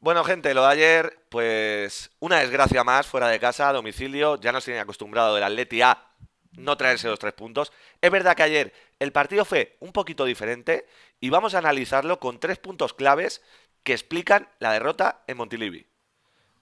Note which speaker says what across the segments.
Speaker 1: Bueno, gente, lo de ayer, pues una desgracia más fuera de casa, a domicilio. Ya nos tiene acostumbrado el Atleti a no traerse los 3 puntos. Es verdad que ayer el partido fue un poquito diferente y vamos a analizarlo con 3 puntos claves que explican la derrota en Montilivi.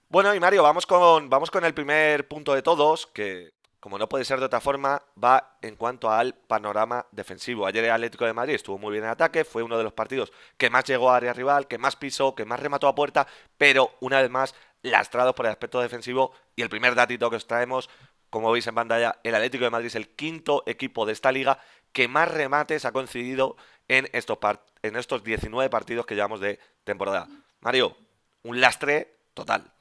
Speaker 1: Bueno, y Mario, vamos con el primer punto de todos, que como no puede ser de otra forma, va en cuanto al panorama defensivo. Ayer el Atlético de Madrid estuvo muy bien en ataque, fue uno de los partidos que más llegó a área rival, que más pisó, que más remató a puerta, pero una vez más lastrado por el aspecto defensivo. Y el primer datito que os traemos, como veis en pantalla, el Atlético de Madrid es el quinto equipo de esta liga que más remates ha concedido en estos 19 partidos que llevamos de temporada. Mario, un lastre total.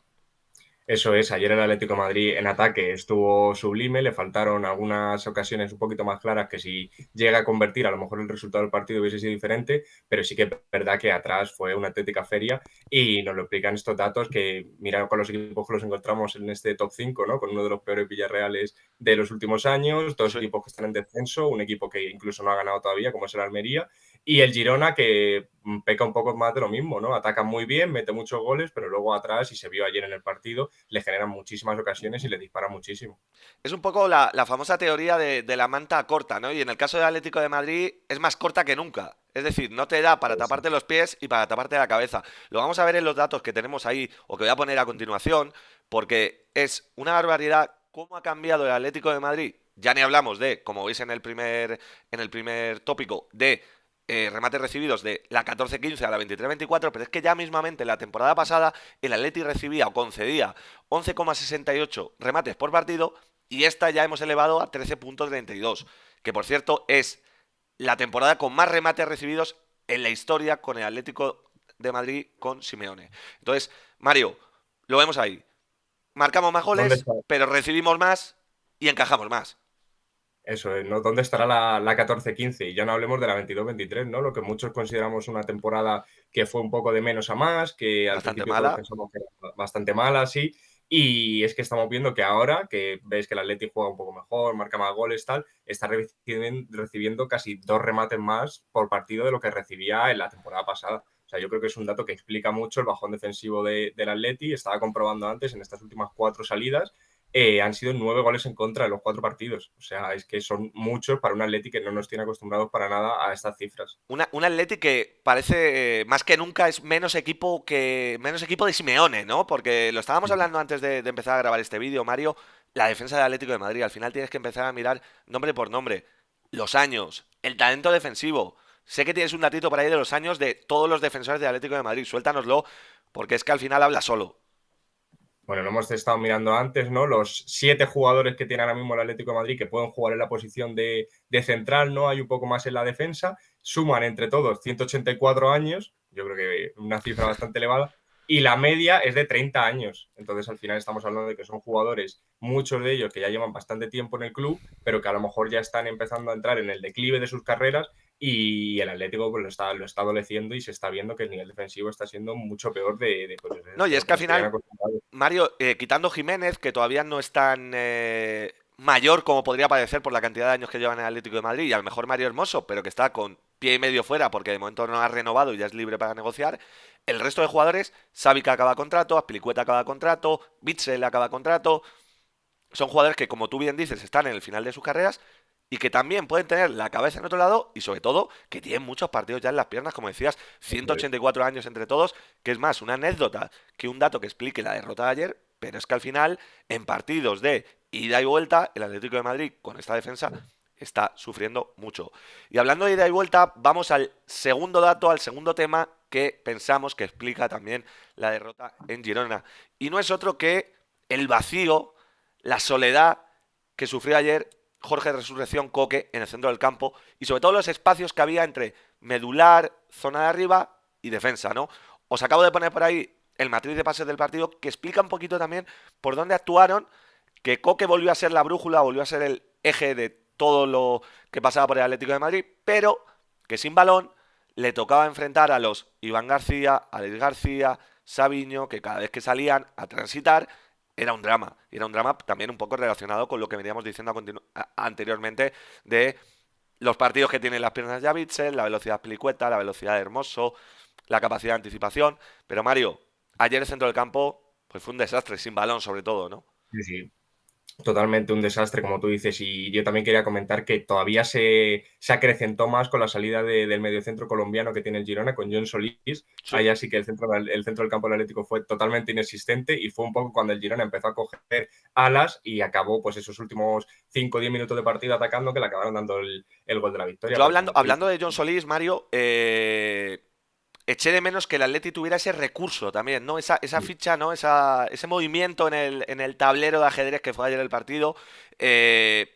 Speaker 2: Eso es, ayer el Atlético de Madrid en ataque estuvo sublime, le faltaron algunas ocasiones un poquito más claras que si llega a convertir, a lo mejor el resultado del partido hubiese sido diferente, pero sí que es verdad que atrás fue una auténtica feria y nos lo explican estos datos que, mira, con los equipos que los encontramos en este top 5, ¿no? Con uno de los peores Villarreales de los últimos años, dos
Speaker 1: Sí.
Speaker 2: equipos que están en descenso, un equipo que incluso no ha ganado todavía, como es el Almería, y el Girona que peca un poco más de lo mismo, ¿no? Ataca muy bien, mete muchos goles, pero luego atrás, y se vio ayer en el partido, le generan muchísimas ocasiones y le disparan muchísimo.
Speaker 1: Es un poco la famosa teoría de la manta corta, ¿no? Y en el caso del Atlético de Madrid es más corta que nunca. Es decir, no te da para
Speaker 2: Eso.
Speaker 1: taparte los pies y para taparte la cabeza. Lo vamos a ver en los datos que tenemos ahí, o que voy a poner a continuación, porque es una barbaridad cómo ha cambiado el Atlético de Madrid. Ya ni hablamos de, como veis en el primer tópico, de remates recibidos de la 14-15 a la 23-24, pero es que ya mismamente la temporada pasada el Atleti recibía o concedía 11,68 remates por partido y esta ya hemos elevado a 13,32, que por cierto es la temporada con más remates recibidos en la historia con el Atlético de Madrid con Simeone. Entonces, Mario, lo vemos ahí. Marcamos más
Speaker 2: ¿Dónde
Speaker 1: goles,
Speaker 2: está?
Speaker 1: pero recibimos más y encajamos más.
Speaker 2: Eso es, ¿no? ¿Dónde estará la 14-15? Y ya no hablemos de la 22-23, ¿no? Lo que muchos consideramos una temporada que fue un poco de menos a más, que al
Speaker 1: Bastante
Speaker 2: principio todos
Speaker 1: mala.
Speaker 2: pensamos que era bastante mala, sí. Y es que estamos viendo que ahora, que veis que el Atleti juega un poco mejor, marca más goles, tal, está recibiendo casi 2 remates más por partido de lo que recibía en la temporada pasada. O sea, yo creo que es un dato que explica mucho el bajón defensivo del Atleti. Estaba comprobando antes en estas últimas 4 salidas han sido 9 goles en contra de los 4 partidos. O sea, es que son muchos para un Atleti que no nos tiene acostumbrados para nada a estas cifras.
Speaker 1: Un Atleti que parece más que nunca es menos equipo de Simeone, ¿no? Porque lo estábamos hablando antes de empezar a grabar este vídeo, Mario, la defensa del Atlético de Madrid. Al final tienes que empezar a mirar nombre por nombre. Los años, el talento defensivo. Sé que tienes un datito por ahí de los años de todos los defensores del Atlético de Madrid. Suéltanoslo, porque es que al final habla solo.
Speaker 2: Bueno, lo hemos estado mirando antes, ¿no? Los 7 jugadores que tiene ahora mismo el Atlético de Madrid que pueden jugar en la posición de central, ¿no? Hay un poco más en la defensa. Suman entre todos 184 años, yo creo que una cifra bastante elevada, y la media es de 30 años. Entonces, al final estamos hablando de que son jugadores, muchos de ellos que ya llevan bastante tiempo en el club, pero que a lo mejor ya están empezando a entrar en el declive de sus carreras y el Atlético pues, lo está adoleciendo y se está viendo que el nivel defensivo está siendo mucho peor pues,
Speaker 1: No, y
Speaker 2: de
Speaker 1: es
Speaker 2: lo
Speaker 1: que
Speaker 2: que
Speaker 1: al
Speaker 2: nos tenían
Speaker 1: final
Speaker 2: acostumbrados.
Speaker 1: Mario, quitando Jiménez, que todavía no es tan mayor como podría parecer por la cantidad de años que lleva en el Atlético de Madrid, y a lo mejor Mario Hermoso, pero que está con pie y medio fuera porque de momento no ha renovado y ya es libre para negociar, el resto de jugadores, Savic acaba contrato, Azpilicueta acaba contrato, Bitzel acaba contrato, son jugadores que, como tú bien dices, están en el final de sus carreras y que también pueden tener la cabeza en otro lado y sobre todo que tienen muchos partidos ya en las piernas, como decías,
Speaker 2: Eso es.
Speaker 1: 184 años entre todos, que es más una anécdota que un dato que explique la derrota de ayer, pero es que al final, en partidos de ida y vuelta, el Atlético de Madrid con esta defensa está sufriendo mucho. Y hablando de ida y vuelta, vamos al segundo dato, al segundo tema que pensamos que explica también la derrota en Girona. Y no es otro que el vacío, la soledad que sufrió ayer Jorge Resurrección Coque en el centro del campo y sobre todo los espacios que había entre medular, zona de arriba y defensa, ¿no? Os acabo de poner por ahí el matriz de pases del partido que explica un poquito también por dónde actuaron, que Coque volvió a ser la brújula, volvió a ser el eje de todo lo que pasaba por el Atlético de Madrid, pero que sin balón le tocaba enfrentar a los Iván García, Alex García, Sabiño, que cada vez que salían a transitar era un drama. Y era un drama también un poco relacionado con lo que veníamos diciendo anteriormente de los partidos que tienen las piernas de Javitsen, la velocidad Pelicueta, la velocidad de Hermoso, la capacidad de anticipación. Pero Mario, ayer el centro del campo pues fue un desastre, sin balón sobre todo, ¿no?
Speaker 2: Sí, sí. Totalmente un desastre, como tú dices, y yo también quería comentar que todavía se acrecentó más con la salida del mediocentro colombiano que tiene el Girona, con John Solís.
Speaker 1: Sí.
Speaker 2: Ahí así que el centro del campo del Atlético fue totalmente inexistente y fue un poco cuando el Girona empezó a coger alas y acabó pues esos últimos 5 o 10 minutos de partido atacando que le acabaron dando el gol de la victoria,
Speaker 1: Yo
Speaker 2: porque
Speaker 1: hablando,
Speaker 2: como tú
Speaker 1: hablando
Speaker 2: dices,
Speaker 1: de John Solís, Mario, eché de menos que el Atleti tuviera ese recurso también, ¿no? Esa ficha, ¿no? Ese movimiento en el tablero de ajedrez que fue ayer el partido,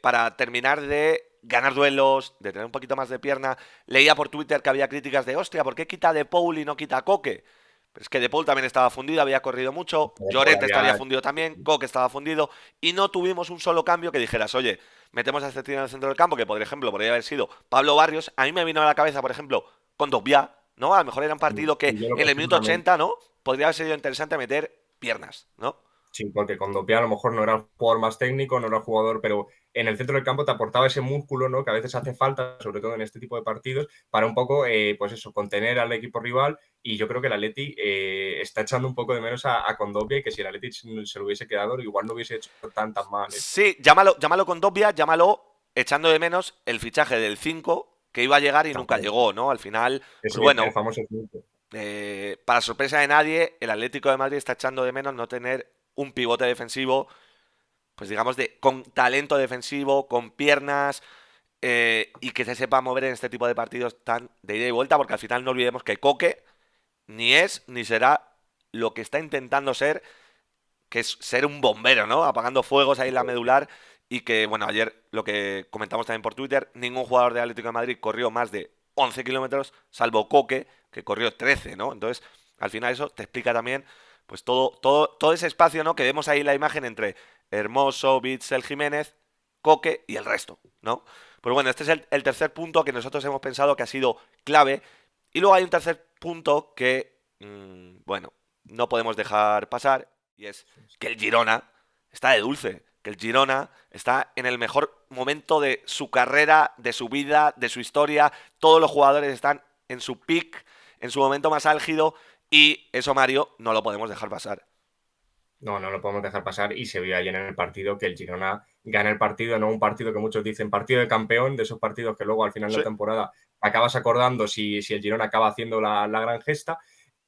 Speaker 1: para terminar de ganar duelos, de tener un poquito más de pierna. Leía por Twitter que había críticas de, hostia, ¿por qué quita De Paul y no quita a Coque? Pero es que De Paul también estaba fundido, había corrido mucho, Llorente estaría
Speaker 2: todavía
Speaker 1: fundido también, Coque estaba fundido, y no tuvimos un solo cambio que dijeras, oye, metemos a este tío en el centro del campo, que por ejemplo podría haber sido Pablo Barrios. A mí me vino a la cabeza, por ejemplo, con Dogbia, ¿no? A lo mejor era un partido que
Speaker 2: yo lo
Speaker 1: en el
Speaker 2: pensé
Speaker 1: minuto
Speaker 2: también.
Speaker 1: 80, ¿no? Podría haber sido interesante meter piernas, ¿no?
Speaker 2: Sí, porque con Dopia a lo mejor no era el jugador más técnico, no era el jugador, pero en el centro del campo te aportaba ese músculo, ¿no? Que a veces hace falta, sobre todo en este tipo de partidos, para un poco, pues eso, contener al equipo rival. Y yo creo que el Atleti está echando un poco de menos a Condovia y que si el Atleti se lo hubiese quedado, igual no hubiese hecho tan mal, ¿eh?
Speaker 1: Sí, llámalo con Dogbia, llámalo echando de menos el fichaje del 5 que iba a llegar y nunca
Speaker 2: También.
Speaker 1: llegó, ¿no? Al final, pues
Speaker 2: El
Speaker 1: bueno,
Speaker 2: famoso punto.
Speaker 1: para sorpresa de nadie, el Atlético de Madrid está echando de menos no tener un pivote defensivo, pues digamos, con talento defensivo, con piernas, y que se sepa mover en este tipo de partidos tan de ida y vuelta, porque al final no olvidemos que Coque ni es ni será lo que está intentando ser, que es ser un bombero, ¿no? Apagando fuegos ahí en la medular. Y que, bueno, ayer lo que comentamos también por Twitter, ningún jugador de Atlético de Madrid corrió más de 11 kilómetros, salvo Coque, que corrió 13, ¿no? Entonces, al final eso te explica también, pues todo ese espacio, ¿no? Que vemos ahí en la imagen entre Hermoso, Bitzel, Jiménez, Coque y el resto, ¿no? Pues bueno, este es el tercer punto que nosotros hemos pensado que ha sido clave. Y luego hay un tercer punto que, bueno, no podemos dejar pasar, y es que el Girona está de dulce, que el Girona está en el mejor momento de su carrera, de su vida, de su historia. Todos los jugadores están en su peak, en su momento más álgido, y eso, Mario, no lo podemos dejar pasar.
Speaker 2: No, no lo podemos dejar pasar y se vio ayer en el partido que el Girona gana el partido, no un partido que muchos dicen partido de campeón, de esos partidos que luego al final de
Speaker 1: Sí.
Speaker 2: la temporada acabas acordando si el Girona acaba haciendo la gran gesta.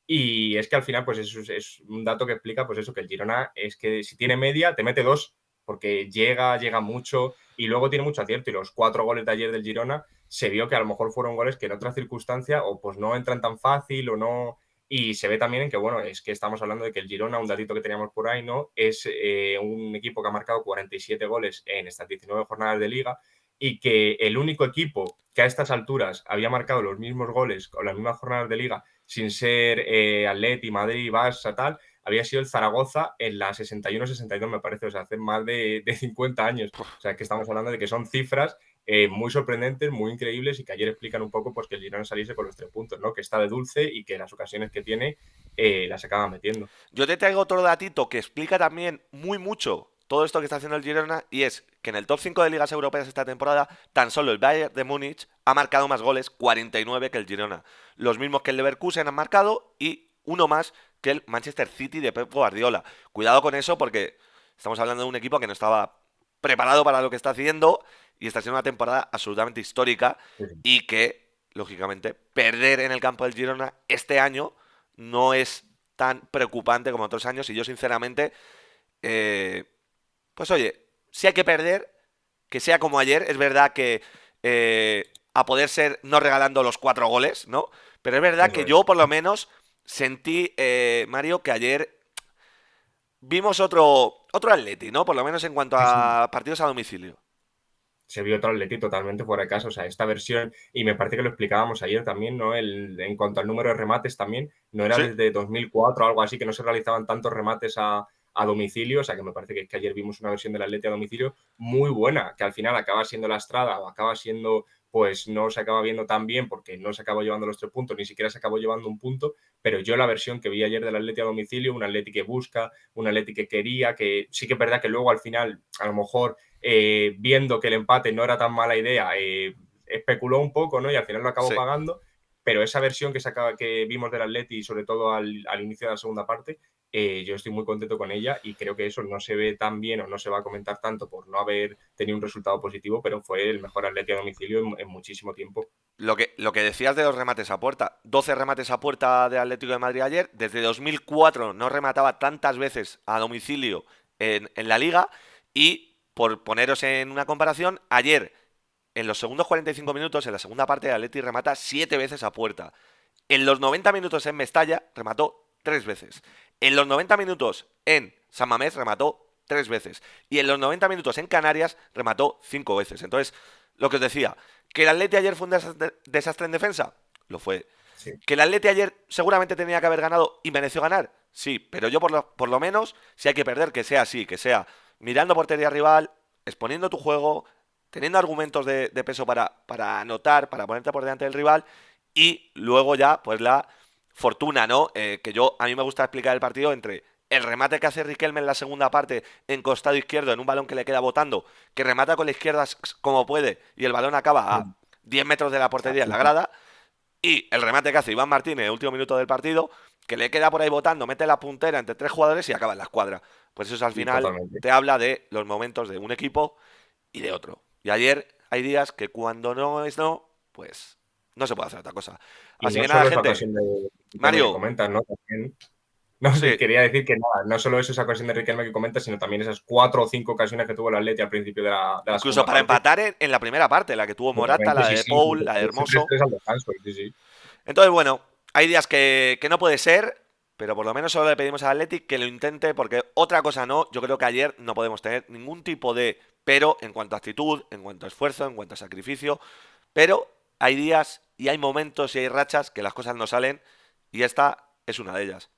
Speaker 2: Y es que al final, pues es un dato que explica, pues eso, que el Girona es que si tiene media, te mete dos, porque llega mucho y luego tiene mucho acierto. Y los 4 goles de ayer del Girona se vio que a lo mejor fueron goles que en otra circunstancia o pues no entran tan fácil o no. Y se ve también en que, bueno, es que estamos hablando de que el Girona, un datito que teníamos por ahí, ¿no? Es un equipo que ha marcado 47 goles en estas 19 jornadas de liga y que el único equipo que a estas alturas había marcado los mismos goles con las mismas jornadas de liga sin ser Atleti, Madrid, Barça, tal, había sido el Zaragoza en la 61-62, me parece, o sea, hace más de 50 años. O sea, que estamos hablando de que son cifras muy sorprendentes, muy increíbles y que ayer explican un poco pues, que el Girona saliese con los 3 puntos, ¿no? Que está de dulce y que las ocasiones que tiene las acaba metiendo.
Speaker 1: Yo te traigo otro datito que explica también muy mucho todo esto que está haciendo el Girona, y es que en el top 5 de ligas europeas esta temporada, tan solo el Bayern de Múnich ha marcado más goles, 49, que el Girona. Los mismos que el Leverkusen han marcado y uno más que el Manchester City de Pep Guardiola. Cuidado con eso porque estamos hablando de un equipo que no estaba preparado para lo que está haciendo y está siendo una temporada absolutamente histórica,
Speaker 2: Sí, sí.
Speaker 1: y que, lógicamente, perder en el campo del Girona este año no es tan preocupante como otros años. Y yo, sinceramente, eh, pues oye, si hay que perder, que sea como ayer. Es verdad que, a poder ser no regalando los 4 goles, ¿no? Pero es verdad
Speaker 2: Eso
Speaker 1: que yo,
Speaker 2: es.
Speaker 1: por lo menos, sentí, Mario, que ayer vimos otro Atleti, ¿no? Por lo menos en cuanto
Speaker 2: Sí, sí.
Speaker 1: a partidos a domicilio.
Speaker 2: Se vio otro Atleti totalmente fuera de casa. O sea, esta versión, y me parece que lo explicábamos ayer también, ¿no? En cuanto al número de remates también, no era
Speaker 1: Sí.
Speaker 2: desde 2004 o algo así que no se realizaban tantos remates a domicilio. O sea, que me parece que ayer vimos una versión del Atleti a domicilio muy buena, que al final acaba siendo lastrada o acaba siendo, pues no se acaba viendo tan bien porque no se acabó llevando los 3 puntos, ni siquiera se acabó llevando un punto. Pero yo la versión que vi ayer del Atleti a domicilio, un Atleti que busca, un Atleti que quería, que sí que es verdad que luego al final, a lo mejor viendo que el empate no era tan mala idea, especuló un poco, ¿no? Y al final lo acabó
Speaker 1: Sí.
Speaker 2: pagando. pero esa versión que vimos del Atleti y sobre todo al inicio de la segunda parte, yo estoy muy contento con ella y creo que eso no se ve tan bien o no se va a comentar tanto por no haber tenido un resultado positivo, pero fue el mejor Atleti a domicilio en muchísimo tiempo.
Speaker 1: Lo que decías de los remates a puerta, 12 remates a puerta de Atlético de Madrid ayer, desde 2004 no remataba tantas veces a domicilio en la liga y por poneros en una comparación, ayer en los segundos 45 minutos, en la segunda parte, el Atleti remata 7 veces a puerta. En los 90 minutos en Mestalla remató 3 veces. En los 90 minutos en San Mamés remató 3 veces. Y en los 90 minutos en Canarias remató 5 veces. Entonces, lo que os decía, que el Atleti ayer fue un desastre en defensa, lo fue.
Speaker 2: Sí.
Speaker 1: Que el Atleti ayer seguramente tenía que haber ganado y mereció ganar, sí, pero yo por lo menos, si hay que perder, que sea así, que sea mirando portería rival, exponiendo tu juego, teniendo argumentos de peso para anotar, para ponerte por delante del rival y luego ya, pues la fortuna, ¿no? A mí me gusta explicar el partido entre el remate que hace Riquelme en la segunda parte en costado izquierdo en un balón que le queda botando, que remata con la izquierda como puede y el balón acaba a 10 metros de la portería en la grada, y el remate que hace Iván Martínez en el último minuto del partido, que le queda por ahí botando, mete la puntera entre 3 jugadores y acaba en la escuadra. Pues eso al
Speaker 2: Sí,
Speaker 1: final
Speaker 2: totalmente.
Speaker 1: te habla de los momentos de un equipo y de otro. Y ayer hay días que cuando no es no, pues no se puede hacer otra cosa.
Speaker 2: Y
Speaker 1: Así
Speaker 2: no
Speaker 1: que nada,
Speaker 2: solo esa
Speaker 1: gente.
Speaker 2: ocasión de Riquelme que
Speaker 1: Mario,
Speaker 2: comentas, ¿no? También, no,
Speaker 1: sí,
Speaker 2: quería decir que nada, no solo es esa ocasión de Riquelme que comentas, sino también esas 4 o 5 ocasiones que tuvo el Atleti al principio de la
Speaker 1: incluso
Speaker 2: segunda
Speaker 1: para
Speaker 2: parte.
Speaker 1: empatar en la primera parte, la que tuvo Morata,
Speaker 2: Totalmente,
Speaker 1: la
Speaker 2: sí,
Speaker 1: de
Speaker 2: sí.
Speaker 1: Paul, la de
Speaker 2: Ese
Speaker 1: Hermoso.
Speaker 2: 3-3 al descanso, sí, sí.
Speaker 1: Entonces, bueno, hay días que no puede ser, pero por lo menos solo le pedimos al Athletic que lo intente, porque otra cosa no, yo creo que ayer no podemos tener ningún tipo de pero en cuanto a actitud, en cuanto a esfuerzo, en cuanto a sacrificio, pero hay días y hay momentos y hay rachas que las cosas no salen y esta es una de ellas.